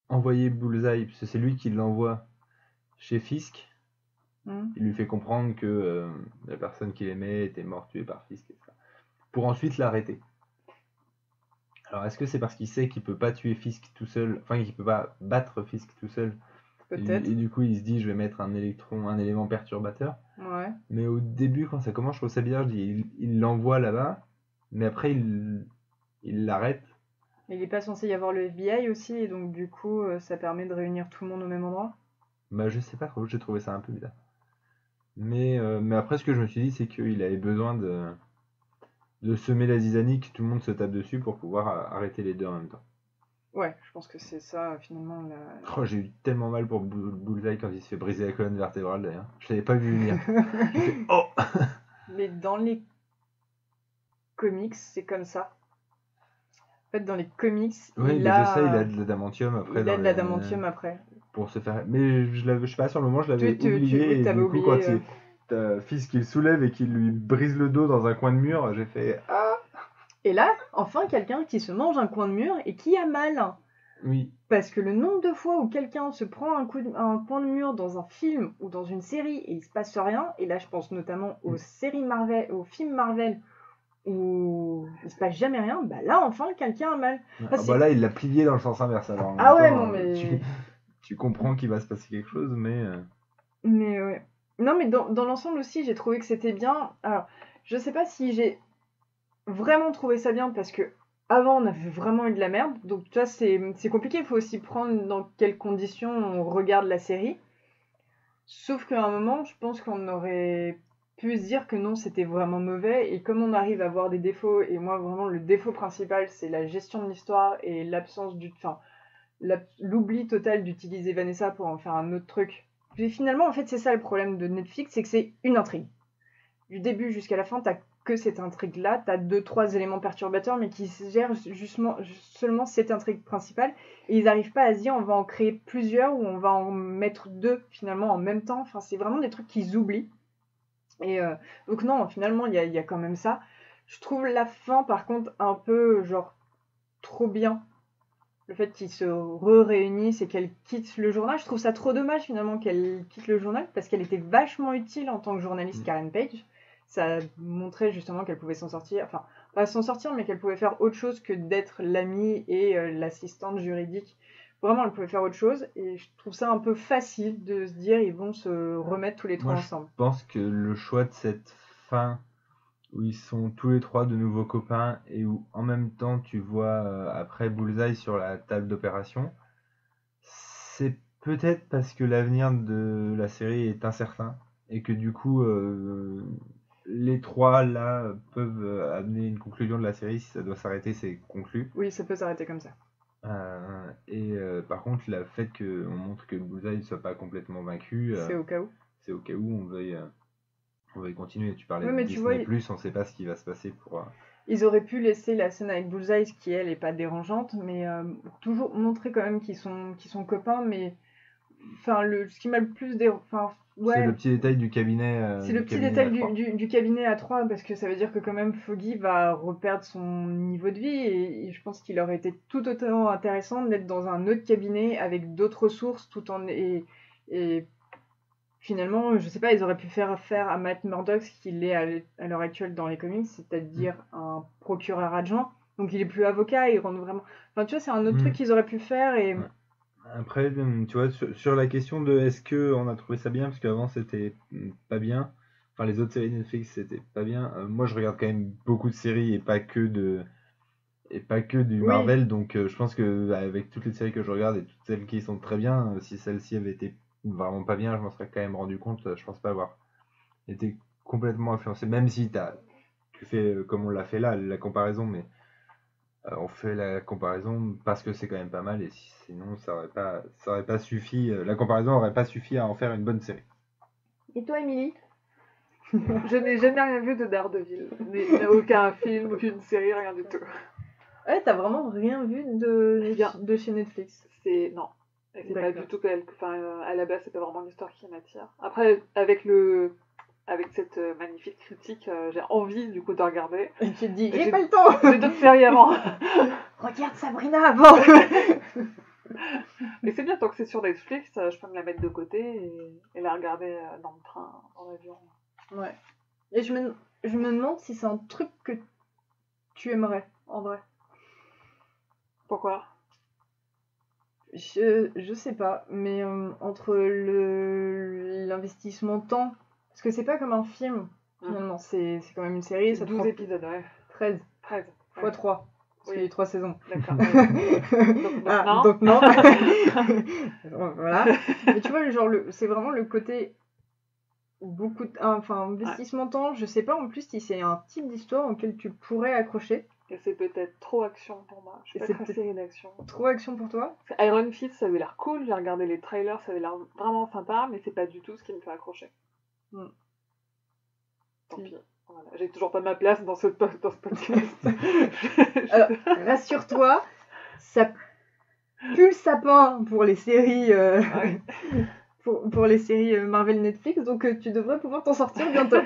Speaker 2: envoyé Bullseye, puisque c'est lui qui l'envoie chez Fisk. Il lui fait comprendre que la personne qu'il aimait était morte tuée par Fisk, etc. Pour ensuite l'arrêter. Alors est-ce que c'est parce qu'il sait qu'il peut pas tuer Fisk tout seul, enfin qu'il peut pas battre Fisk tout seul,
Speaker 1: Peut-être.
Speaker 2: et du coup il se dit je vais mettre un élément perturbateur.
Speaker 1: Ouais.
Speaker 2: Mais au début quand ça commence je trouve ça bizarre, je dis il l'envoie là-bas, mais après il l'arrête.
Speaker 1: Il n'est pas censé y avoir le FBI aussi, et donc du coup ça permet de réunir tout le monde au même endroit.
Speaker 2: Je sais pas trop, j'ai trouvé ça un peu bizarre. Mais après ce que je me suis dit c'est qu'il avait besoin de semer la zizanie, que tout le monde se tape dessus pour pouvoir arrêter les deux en même temps.
Speaker 1: Ouais, je pense que c'est ça finalement.
Speaker 2: J'ai eu tellement mal pour Bullseye quand il se fait briser la colonne vertébrale d'ailleurs. Je l'avais pas vu venir. J'ai fait, oh.
Speaker 1: Mais dans les comics, c'est comme ça. En fait, dans les comics,
Speaker 2: Oui,
Speaker 1: il a...
Speaker 2: je sais, il a de l'adamantium après.
Speaker 1: Il a de l'adamantium après.
Speaker 2: Pour se faire. Mais je sais pas, sur le moment, je l'avais
Speaker 1: Tu
Speaker 2: oublié. Et
Speaker 1: t'avais
Speaker 2: du coup,
Speaker 1: oublié.
Speaker 2: t'as fils qui le soulève et qui lui brise le dos dans un coin de mur, j'ai fait ah.
Speaker 1: Et là, enfin, quelqu'un qui se mange un coin de mur et qui a mal.
Speaker 2: Oui.
Speaker 1: Parce que le nombre de fois où quelqu'un se prend un coin de mur dans un film ou dans une série et il se passe rien, et là je pense notamment aux séries Marvel, aux films Marvel où il se passe jamais rien, bah là enfin quelqu'un a mal.
Speaker 2: Bah là il l'a plié dans le sens inverse alors.
Speaker 1: Ah ouais, non mais...
Speaker 2: Tu comprends qu'il va se passer quelque chose, mais...
Speaker 1: Mais ouais. Non mais dans l'ensemble aussi j'ai trouvé que c'était bien. Alors je sais pas si j'ai vraiment trouvé ça bien parce que avant, on avait vraiment eu de la merde, donc tu vois, c'est compliqué, il faut aussi prendre dans quelles conditions on regarde la série. Sauf qu'à un moment, je pense qu'on aurait pu se dire que non, c'était vraiment mauvais, et comme on arrive à voir des défauts, et moi vraiment le défaut principal, c'est la gestion de l'histoire et l'absence l'oubli total d'utiliser Vanessa pour en faire un autre truc. Puis finalement, en fait, c'est ça le problème de Netflix, c'est que c'est une intrigue. Du début jusqu'à la fin, t'as que cette intrigue-là, t'as 2-3 éléments perturbateurs, mais qui gèrent seulement cette intrigue principale, et ils n'arrivent pas à se dire on va en créer plusieurs, ou on va en mettre 2 finalement en même temps, enfin c'est vraiment des trucs qu'ils oublient. Et donc non, finalement il y a quand même ça. Je trouve la fin par contre un peu genre trop bien. Le fait qu'ils se réunissent et qu'elle quitte le journal, je trouve ça trop dommage finalement qu'elle quitte le journal, parce qu'elle était vachement utile en tant que journaliste, Karen Page. Ça montrait justement qu'elle pouvait s'en sortir, enfin, pas s'en sortir, mais qu'elle pouvait faire autre chose que d'être l'amie et l'assistante juridique. Vraiment, elle pouvait faire autre chose, et je trouve ça un peu facile de se dire ils vont se remettre tous les trois ensemble.
Speaker 2: Je pense que le choix de cette fin, où ils sont tous les trois de nouveaux copains, et où en même temps tu vois après Bullseye sur la table d'opération, c'est peut-être parce que l'avenir de la série est incertain, et que du coup... les trois là peuvent amener une conclusion de la série. Si ça doit s'arrêter, c'est conclu.
Speaker 1: Oui, ça peut s'arrêter comme ça.
Speaker 2: Par contre, le fait qu'on montre que Bullseye ne soit pas complètement vaincu,
Speaker 1: c'est au cas où.
Speaker 2: C'est au cas où on veuille continuer. Tu parlais
Speaker 1: de
Speaker 2: Disney+, on ne sait pas ce qui va se passer pour...
Speaker 1: Ils auraient pu laisser la scène avec Bullseye, qui elle est pas dérangeante, mais toujours montrer quand même qu'ils sont copains, mais enfin ce qui m'a le plus ouais.
Speaker 2: C'est le petit détail du cabinet.
Speaker 1: C'est le petit détail du cabinet à 3, parce que ça veut dire que quand même Foggy va reperdre son niveau de vie, et je pense qu'il aurait été tout autant intéressant d'être dans un autre cabinet avec d'autres ressources, tout en et finalement, je sais pas, ils auraient pu faire à Matt Murdock ce qu'il est à l'heure actuelle dans les comics, c'est-à-dire un procureur adjoint. Donc il est plus avocat, il rentre vraiment... Enfin tu vois, c'est un autre truc qu'ils auraient pu faire, et...
Speaker 2: Ouais. Après, tu vois, sur la question de est-ce qu'on a trouvé ça bien, parce qu'avant c'était pas bien, enfin les autres séries Netflix c'était pas bien, moi je regarde quand même beaucoup de séries et pas que du Marvel, donc je pense que avec toutes les séries que je regarde et toutes celles qui sont très bien, si celle-ci avait été vraiment pas bien, je m'en serais quand même rendu compte, je pense pas avoir été complètement influencé, même si tu fais comme on l'a fait là, la comparaison, mais on fait la comparaison parce que c'est quand même pas mal, et sinon ça aurait pas suffi, la comparaison aurait pas suffi à en faire une bonne série.
Speaker 1: Et toi, Émilie?
Speaker 3: Je n'ai jamais rien vu de Daredevil, aucun film, aucune série, rien du tout.
Speaker 1: Ouais, t'as vraiment rien vu de chez Netflix?
Speaker 3: Non, c'est pas du tout à la base c'est pas vraiment l'histoire qui m'attire. Après avec cette magnifique critique, j'ai envie du coup de regarder.
Speaker 1: Et tu te dis, j'ai pas le temps.
Speaker 3: J'ai d'autres séries avant.
Speaker 1: Regarde Sabrina avant.
Speaker 3: Mais c'est bien, tant que c'est sur Netflix, je peux me la mettre de côté et la regarder dans le train, dans l'avion.
Speaker 1: Ouais. Et je me demande si c'est un truc que tu aimerais, en vrai.
Speaker 3: Pourquoi ?
Speaker 1: Je sais pas, mais entre l'investissement temps, parce que c'est pas comme un film, finalement, c'est quand même une série.
Speaker 3: C'est 12 épisodes, ouais.
Speaker 1: 13
Speaker 3: ouais.
Speaker 1: x 3, parce qu'il y a eu 3 saisons.
Speaker 3: D'accord.
Speaker 1: Donc non. Voilà. Mais tu vois, genre, c'est vraiment le côté investissement temps, je sais pas en plus si c'est un type d'histoire auquel tu pourrais accrocher.
Speaker 3: Et c'est peut-être trop action pour moi. Je suis pas très série d'action.
Speaker 1: Trop action pour toi ?
Speaker 3: Iron Fist, ça avait l'air cool. J'ai regardé les trailers, ça avait l'air vraiment sympa, mais c'est pas du tout ce qui me fait accrocher. Tant pis. Voilà. J'ai toujours pas ma place dans ce podcast.
Speaker 1: Alors, rassure-toi, ça pue le sapin pour les séries. pour les séries Marvel Netflix, donc tu devrais pouvoir t'en sortir bientôt.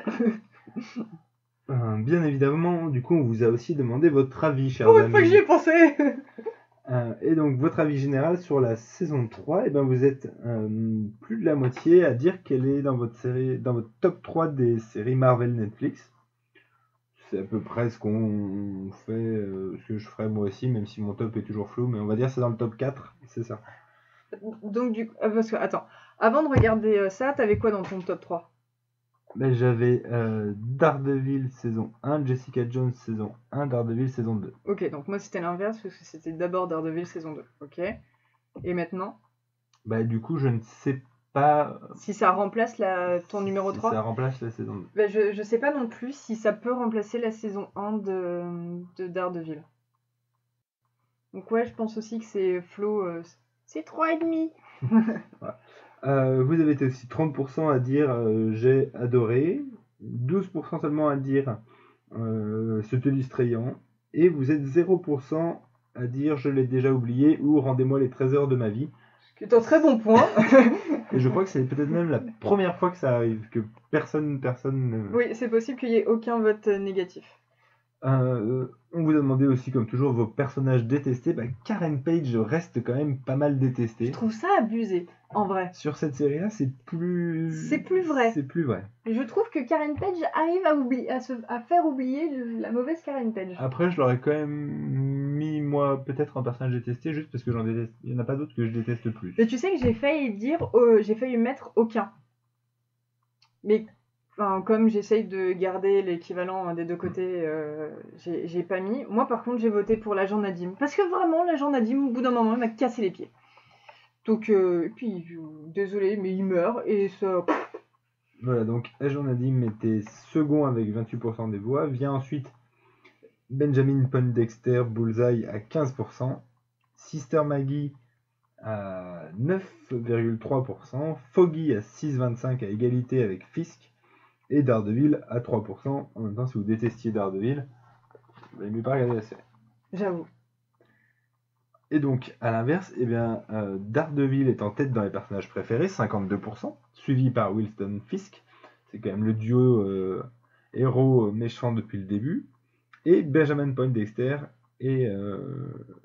Speaker 2: Bien évidemment, du coup, on vous a aussi demandé votre avis, chers
Speaker 1: Pour une fois que
Speaker 2: amis.
Speaker 1: j'y ai pensé.
Speaker 2: Et donc, votre avis général sur la saison 3, et ben, vous êtes plus de la moitié à dire quelle est dans votre top 3 des séries Marvel Netflix. C'est à peu près ce qu'on fait, ce que je ferais moi aussi, même si mon top est toujours flou, mais on va dire c'est dans le top 4, c'est ça.
Speaker 1: Donc, parce que, attends, avant de regarder ça, t'avais quoi dans ton top 3?
Speaker 2: Ben, j'avais Daredevil saison 1, Jessica Jones saison 1, Daredevil saison 2.
Speaker 1: Ok, donc moi c'était l'inverse, parce que c'était d'abord Daredevil saison 2. Ok. Et maintenant,
Speaker 2: Bah, du coup, je ne sais pas
Speaker 1: si ça remplace ton numéro
Speaker 2: si
Speaker 1: 3?
Speaker 2: ça remplace la saison 2.
Speaker 1: Ben, je sais pas non plus si ça peut remplacer la saison 1 de Daredevil. Donc ouais, je pense aussi que c'est Flo, c'est 3,5.
Speaker 2: Vous avez été aussi 30% à dire j'ai adoré, 12% seulement à dire c'était distrayant, et vous êtes 0% à dire je l'ai déjà oublié ou rendez-moi les trésors de ma vie.
Speaker 1: Ce qui est un très bon point.
Speaker 2: Et je crois que c'est peut-être même la première fois que ça arrive, que personne.
Speaker 1: Oui, c'est possible qu'il y ait aucun vote négatif.
Speaker 2: On vous a demandé aussi, comme toujours, vos personnages détestés. Bah, Karen Page reste quand même pas mal détestée.
Speaker 1: Je trouve ça abusé, en vrai.
Speaker 2: Sur cette série-là, c'est plus
Speaker 1: vrai.
Speaker 2: C'est plus vrai.
Speaker 1: Et je trouve que Karen Page arrive à faire oublier la mauvaise Karen Page.
Speaker 2: Après, je l'aurais quand même mis, moi, peut-être en personnage détesté, juste parce que j'en déteste. Il n'y en a pas d'autres que je déteste plus.
Speaker 1: Mais tu sais que j'ai failli mettre aucun. Mais enfin, comme j'essaye de garder l'équivalent des deux côtés, j'ai pas mis. Moi, par contre, j'ai voté pour l'agent Nadim. Parce que vraiment, l'agent Nadim, au bout d'un moment, il m'a cassé les pieds. Donc, et puis, désolé, mais il meurt, et ça...
Speaker 2: Voilà, donc Agent Nadim était second avec 28% des voix. Vient ensuite Benjamin Poindexter Bullseye à 15%. Sister Maggie à 9,3%. Foggy à 6,25% à égalité avec Fisk. Et Daredevil à 3%. En même temps, si vous détestiez Daredevil, vous n'allez mieux pas regarder la série.
Speaker 1: J'avoue.
Speaker 2: Et donc, à l'inverse, eh bien, Daredevil est en tête dans les personnages préférés, 52%, suivi par Winston Fisk. C'est quand même le duo héros méchant depuis le début. Et Benjamin Poindexter est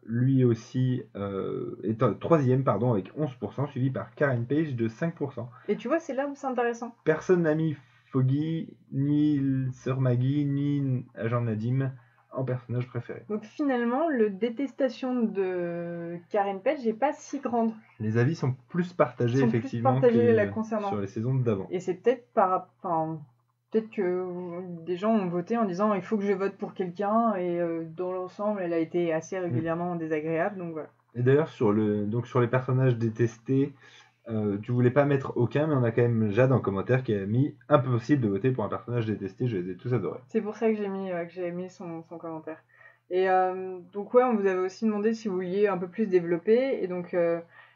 Speaker 2: lui aussi est troisième, pardon, avec 11%, suivi par Karen Page de 5%.
Speaker 1: Et tu vois, c'est là où c'est intéressant.
Speaker 2: Personne n'a mis Foggy, ni Sœur Maggie, ni Agent Nadim en personnage préféré.
Speaker 1: Donc finalement, le détestation de Karen Page n'est pas si grande.
Speaker 2: Les avis sont plus partagés effectivement
Speaker 1: la concernant.
Speaker 2: Sur les saisons d'avant.
Speaker 1: Et c'est peut-être peut-être que des gens ont voté en disant il faut que je vote pour quelqu'un et dans l'ensemble elle a été assez régulièrement désagréable, donc voilà.
Speaker 2: Et d'ailleurs sur les personnages détestés, tu voulais pas mettre aucun, mais on a quand même Jade en commentaire qui a mis impossible de voter pour un personnage détesté, je les ai tous adorés.
Speaker 1: C'est pour ça que j'ai mis son commentaire. Et donc ouais, on vous avait aussi demandé si vous vouliez un peu plus développer, et donc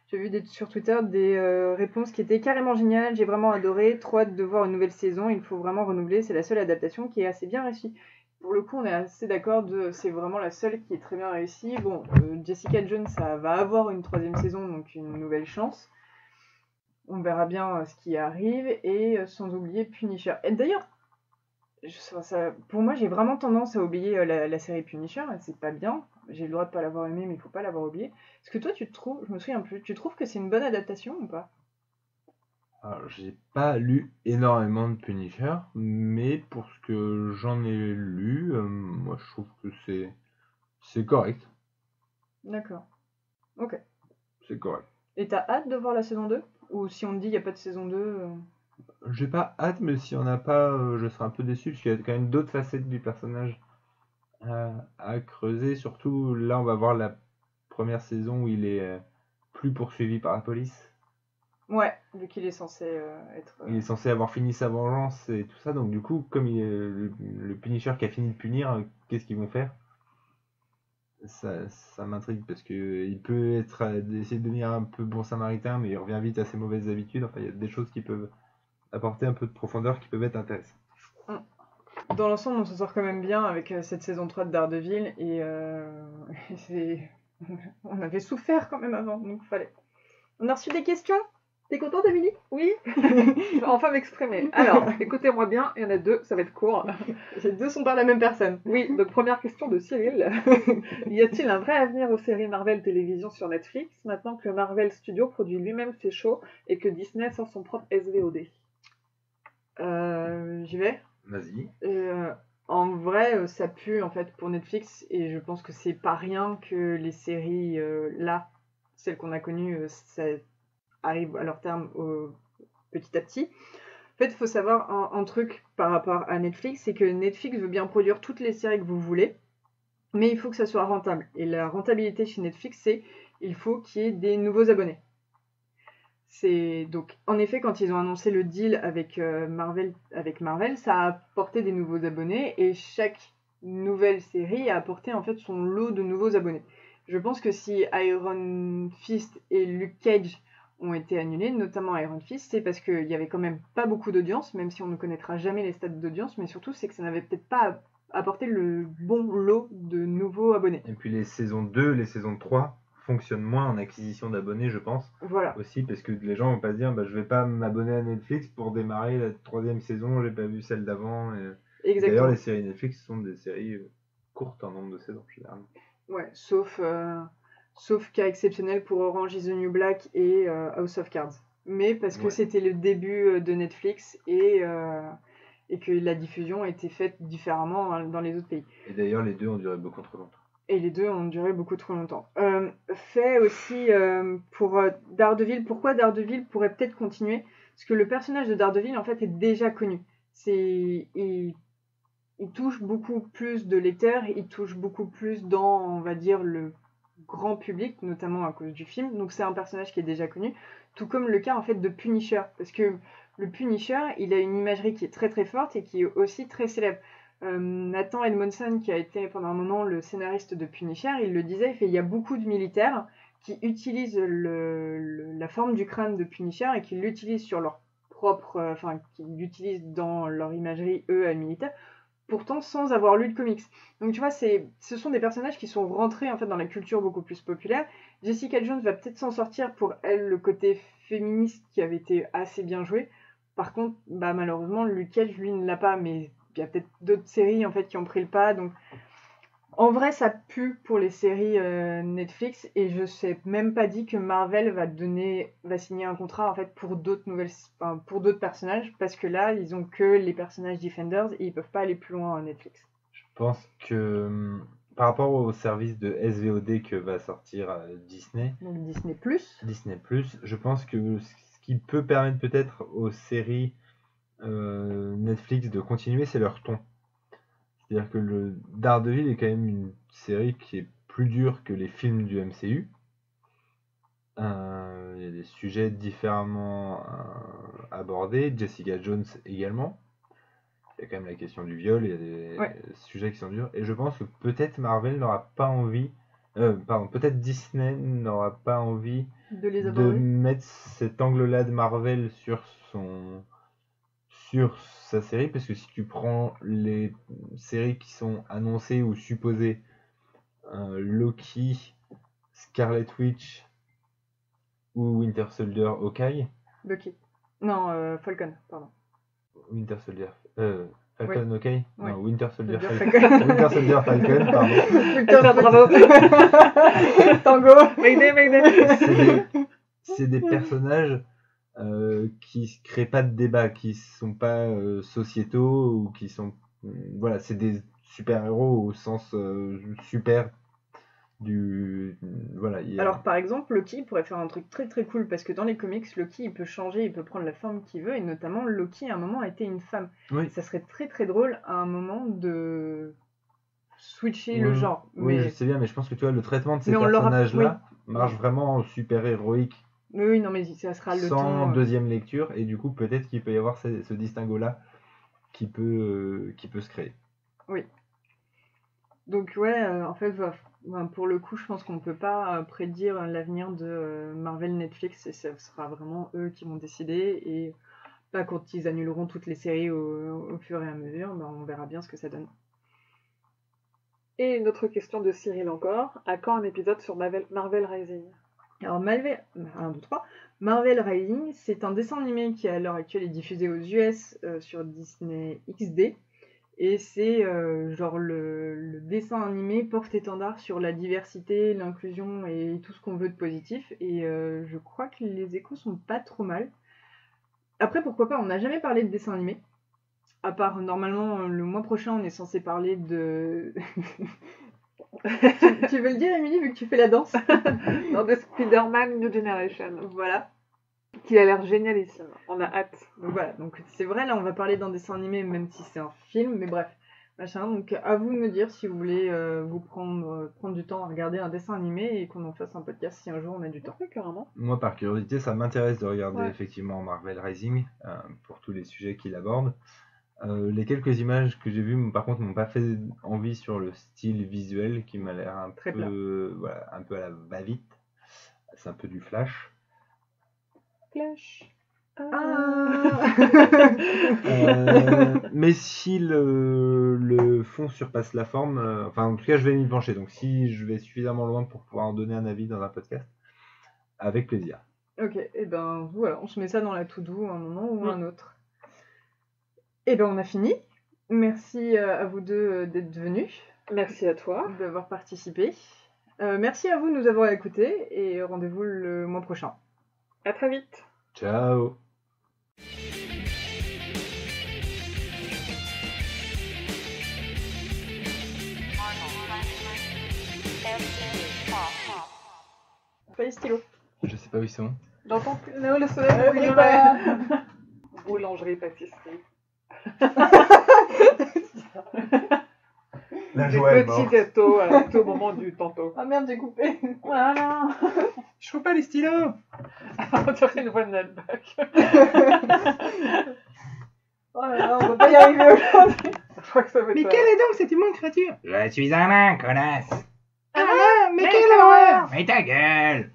Speaker 1: j'ai vu sur Twitter des réponses qui étaient carrément géniales, j'ai vraiment adoré, trop hâte de voir une nouvelle saison, il faut vraiment renouveler, c'est la seule adaptation qui est assez bien réussie. Pour le coup, on est assez d'accord, c'est vraiment la seule qui est très bien réussie. Bon, Jessica Jones, ça va avoir une 3e saison, donc une nouvelle chance. On verra bien ce qui arrive, et sans oublier Punisher. Et d'ailleurs, pour moi, j'ai vraiment tendance à oublier la série Punisher, c'est pas bien. J'ai le droit de pas l'avoir aimé, mais il faut pas l'avoir oublié. Est-ce que toi, je me souviens plus, tu trouves que c'est une bonne adaptation ou pas?
Speaker 2: Alors, j'ai pas lu énormément de Punisher, mais pour ce que j'en ai lu, moi je trouve que c'est correct.
Speaker 1: D'accord. Ok.
Speaker 2: C'est correct.
Speaker 1: Et t'as hâte de voir la saison 2? Ou si on te dit il n'y a pas de saison 2
Speaker 2: J'ai pas hâte, mais s'il y en a pas, je serai un peu déçu, parce qu'il y a quand même d'autres facettes du personnage à creuser. Surtout, là, on va voir la première saison où il est plus poursuivi par la police.
Speaker 1: Ouais, vu qu'il est censé être...
Speaker 2: Il est censé avoir fini sa vengeance et tout ça, donc du coup, comme il est le Punisher qui a fini de punir, qu'est-ce qu'ils vont faire? Ça m'intrigue, parce que il peut essayer de devenir un peu bon samaritain, mais il revient vite à ses mauvaises habitudes. Enfin, il y a des choses qui peuvent apporter un peu de profondeur qui peuvent être intéressantes.
Speaker 1: Dans l'ensemble, on s'en sort quand même bien avec cette saison 3 de Daredevil, et on avait souffert quand même avant, donc fallait. On a reçu des questions? T'es contente, Émilie?
Speaker 3: Oui, je vais enfin m'exprimer. Alors, écoutez-moi bien, il y en a 2, ça va être court.
Speaker 1: Les deux sont par la même personne.
Speaker 3: Oui, donc première question de Cyril. Y a-t-il un vrai avenir aux séries Marvel Télévision sur Netflix, maintenant que Marvel Studios produit lui-même ses shows et que Disney sort son propre SVOD?
Speaker 1: J'y vais.
Speaker 2: Vas-y.
Speaker 1: En vrai, ça pue en fait pour Netflix et je pense que c'est pas rien que les séries là, celles qu'on a connues, ça arrive à leur terme petit à petit. En fait, il faut savoir un truc par rapport à Netflix, c'est que Netflix veut bien produire toutes les séries que vous voulez, mais il faut que ça soit rentable. Et la rentabilité chez Netflix, c'est il faut qu'il y ait des nouveaux abonnés. C'est donc en effet quand ils ont annoncé le deal avec Marvel, ça a apporté des nouveaux abonnés et chaque nouvelle série a apporté en fait son lot de nouveaux abonnés. Je pense que si Iron Fist et Luke Cage ont été annulés, notamment Iron Fist, c'est parce qu'il y avait quand même pas beaucoup d'audience, même si on ne connaîtra jamais les stats d'audience, mais surtout c'est que ça n'avait peut-être pas apporté le bon lot de nouveaux abonnés.
Speaker 2: Et puis les saisons 2, les saisons 3 fonctionnent moins en acquisition d'abonnés, je pense.
Speaker 1: Voilà.
Speaker 2: Aussi parce que les gens vont pas se dire je vais pas m'abonner à Netflix pour démarrer la 3e saison, j'ai pas vu celle d'avant.
Speaker 1: Exactement.
Speaker 2: D'ailleurs, les séries Netflix sont des séries courtes en nombre de saisons, généralement.
Speaker 1: Ouais, sauf cas exceptionnel pour Orange is the New Black et House of Cards. Mais parce que c'était le début de Netflix et que la diffusion a été faite différemment dans les autres pays.
Speaker 2: Et d'ailleurs, les deux ont duré beaucoup trop longtemps.
Speaker 1: Et les deux ont duré beaucoup trop longtemps. Fait aussi pour Daredevil. Pourquoi Daredevil pourrait peut-être continuer? Parce que le personnage de Daredevil, en fait, est déjà connu. Il touche beaucoup plus de lecteurs, il touche beaucoup plus dans, on va dire, le grand public, notamment à cause du film. Donc c'est un personnage qui est déjà connu. Tout comme le cas, en fait, de Punisher. Parce que le Punisher, il a une imagerie qui est très très forte et qui est aussi très célèbre. Nathan Edmondson, qui a été pendant un moment le scénariste de Punisher, il le disait, il y a beaucoup de militaires qui utilisent la forme du crâne de Punisher et qui l'utilisent sur leur propre, qui l'utilisent dans leur imagerie, eux, militaire, pourtant sans avoir lu de comics. Donc tu vois, ce sont des personnages qui sont rentrés en fait dans la culture beaucoup plus populaire. Jessica Jones va peut-être s'en sortir pour elle, le côté féministe qui avait été assez bien joué. Par contre, malheureusement, Luke Cage, lui, ne l'a pas, mais il y a peut-être d'autres séries en fait qui ont pris le pas. Donc en vrai, ça pue pour les séries Netflix et je sais même pas dit que Marvel va signer un contrat en fait pour pour d'autres personnages parce que là, ils ont que les personnages Defenders et ils peuvent pas aller plus loin à Netflix.
Speaker 2: Je pense que par rapport au service de SVOD que va sortir Disney,
Speaker 1: donc Disney+,
Speaker 2: je pense que ce qui peut permettre peut-être aux séries Netflix de continuer, c'est leur ton. C'est-à-dire que le Daredevil est quand même une série qui est plus dure que les films du MCU. Il y a des sujets différemment abordés. Jessica Jones également. Il y a quand même la question du viol, il y a des sujets qui sont durs. Et je pense que peut-être Marvel n'aura pas envie... peut-être Disney n'aura pas envie de mettre cet angle-là de Marvel sur sa série, parce que si tu prends les séries qui sont annoncées ou supposées, Loki, Scarlet Witch ou Winter Soldier, Hawkeye.
Speaker 1: Loki. Non, Falcon, pardon.
Speaker 2: Winter Soldier. Falcon, Hawkeye.
Speaker 1: Oui.
Speaker 2: Non, Winter Soldier, Falcon. Winter Soldier, Falcon, pardon.
Speaker 1: Putain, bravo. Tango. Mayday.
Speaker 2: C'est des personnages qui créent pas de débat, qui sont pas sociétaux ou qui sont voilà, c'est des super-héros au sens super du voilà.
Speaker 1: Alors par exemple, Loki pourrait faire un truc très très cool parce que dans les comics, Loki il peut changer, il peut prendre la forme qu'il veut et notamment Loki à un moment a été une femme.
Speaker 2: Oui.
Speaker 1: Ça serait très très drôle à un moment de switcher le genre.
Speaker 2: Oui, je sais bien, mais je pense que tu vois le traitement de ces personnages-là marche vraiment en super héroïque.
Speaker 1: Oui, non mais ça sera le
Speaker 2: sans deuxième lecture et du coup peut-être qu'il peut y avoir ce distinguo-là qui peut se créer.
Speaker 1: Oui. Donc ouais, en fait, pour le coup, je pense qu'on ne peut pas prédire l'avenir de Marvel Netflix et ce sera vraiment eux qui vont décider et pas quand ils annuleront toutes les séries au fur et à mesure, on verra bien ce que ça donne.
Speaker 3: Et une autre question de Cyril encore, à quand un épisode sur Marvel Rising?
Speaker 1: Alors Marvel Rising, c'est un dessin animé qui à l'heure actuelle est diffusé aux US sur Disney XD. Et c'est genre le dessin animé porte-étendard sur la diversité, l'inclusion et tout ce qu'on veut de positif. Et je crois que les échos sont pas trop mal. Après, pourquoi pas, on n'a jamais parlé de dessin animé. À part, normalement, le mois prochain, on est censé parler de... tu veux le dire, Émilie, vu que tu fais la danse?
Speaker 3: Dans The Spider-Man New Generation.
Speaker 1: Voilà.
Speaker 3: Qui a l'air génialissime. On a hâte.
Speaker 1: Donc voilà, donc c'est vrai, là, on va parler d'un dessin animé, même si c'est un film, mais bref. Machin. Donc à vous de me dire si vous voulez vous prendre du temps à regarder un dessin animé et qu'on en fasse un podcast si un jour on a du temps.
Speaker 3: Oui, carrément.
Speaker 2: Moi, par curiosité, ça m'intéresse de regarder
Speaker 3: Ouais.
Speaker 2: effectivement Marvel Rising pour tous les sujets qu'il aborde. Les quelques images que j'ai vues, par contre, m'ont pas fait envie sur le style visuel qui m'a l'air un
Speaker 1: Très plat.
Speaker 2: peu, voilà, un peu à la va-vite. C'est un peu du Flash.
Speaker 3: Flash.
Speaker 2: Mais si le fond surpasse la forme, enfin en tout cas je vais m'y pencher, donc si je vais suffisamment loin pour pouvoir en donner un avis dans un podcast, avec plaisir.
Speaker 1: Ok, et ben voilà, on se met ça dans la to-do à un moment ou à un autre. Et ben on a fini. Merci à vous deux d'être venus.
Speaker 3: Merci à toi.
Speaker 1: D'avoir participé. Merci à vous de nous avoir écoutés et rendez-vous le mois prochain.
Speaker 3: À très vite.
Speaker 2: Ciao.
Speaker 1: Pas les stylos.
Speaker 2: Je sais pas où ils sont.
Speaker 3: Dans ton le soleil
Speaker 1: pas.
Speaker 3: Boulangerie, pâtisserie.
Speaker 2: La
Speaker 3: Des
Speaker 2: joie est
Speaker 3: petits
Speaker 2: morte.
Speaker 3: gâteaux au moment du tantôt.
Speaker 1: Ah merde, j'ai coupé.
Speaker 3: Voilà.
Speaker 2: Je trouve pas les stylos.
Speaker 3: On dirait une voix de Nalbac.
Speaker 1: Oh là là, on va pas y arriver aujourd'hui.
Speaker 3: Je crois que ça va être...
Speaker 2: Mais quelle est donc cette immonde créature?
Speaker 5: Je suis un nain, connasse.
Speaker 2: Ah, mais quelle horreur!
Speaker 5: Mais ta gueule!